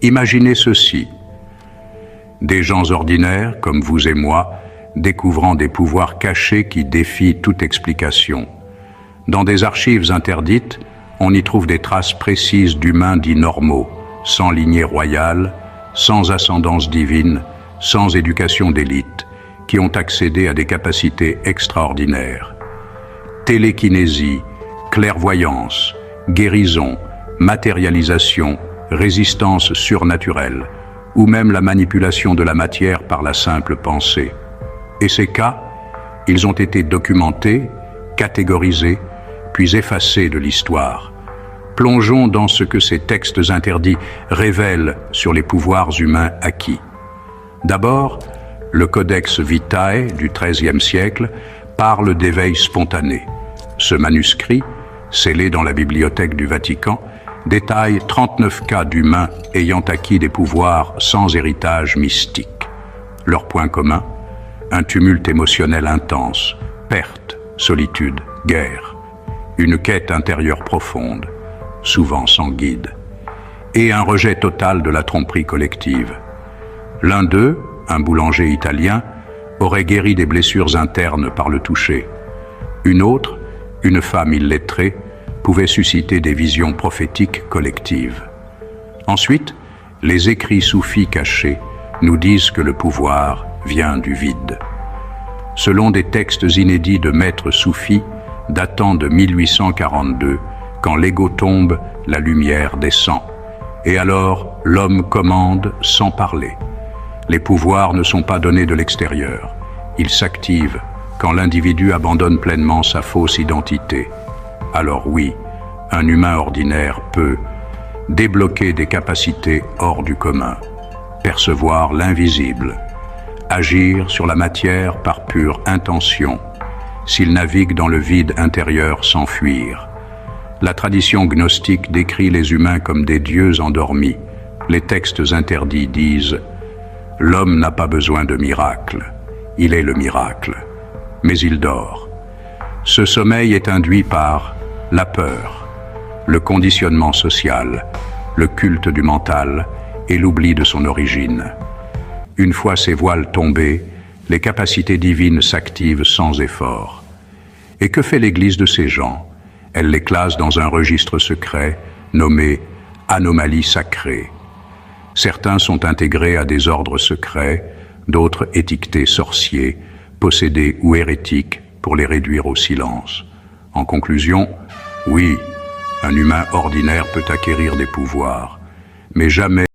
Imaginez ceci. Des gens ordinaires, comme vous et moi, découvrant des pouvoirs cachés qui défient toute explication. Dans des archives interdites, on y trouve des traces précises d'humains dits normaux, sans lignée royale, sans ascendance divine, sans éducation d'élite, qui ont accédé à des capacités extraordinaires. Télékinésie, clairvoyance, guérison, matérialisation, résistance surnaturelle, ou même la manipulation de la matière par la simple pensée. Et ces cas, ils ont été documentés, catégorisés, puis effacés de l'histoire. Plongeons dans ce que ces textes interdits révèlent sur les pouvoirs humains acquis. D'abord, le Codex Vitae du XIIIe siècle parle d'éveil spontané. Ce manuscrit, scellé dans la bibliothèque du Vatican, détaille 39 cas d'humains ayant acquis des pouvoirs sans héritage mystique. Leur point commun, un tumulte émotionnel intense, perte, solitude, guerre, une quête intérieure profonde, souvent sans guide, et un rejet total de la tromperie collective. L'un d'eux, un boulanger italien, aurait guéri des blessures internes par le toucher. Une autre, une femme illettrée, pouvait susciter des visions prophétiques collectives. Ensuite, les écrits soufis cachés nous disent que le pouvoir vient du vide. Selon des textes inédits de maîtres soufis datant de 1842, quand l'ego tombe, la lumière descend. Et alors, l'homme commande sans parler. Les pouvoirs ne sont pas donnés de l'extérieur. Ils s'activent quand l'individu abandonne pleinement sa fausse identité. Alors oui, un humain ordinaire peut débloquer des capacités hors du commun, percevoir l'invisible, agir sur la matière par pure intention, s'il navigue dans le vide intérieur sans fuir. La tradition gnostique décrit les humains comme des dieux endormis. Les textes interdits disent « L'homme n'a pas besoin de miracle, il est le miracle, mais il dort. » Ce sommeil est induit par la peur, le conditionnement social, le culte du mental et l'oubli de son origine. Une fois ces voiles tombés, les capacités divines s'activent sans effort. Et que fait l'Église de ces gens? Elle les classe dans un registre secret nommé « anomalies sacrées ». Certains sont intégrés à des ordres secrets, d'autres étiquetés sorciers, possédés ou hérétiques pour les réduire au silence. En conclusion, oui, un humain ordinaire peut acquérir des pouvoirs, mais jamais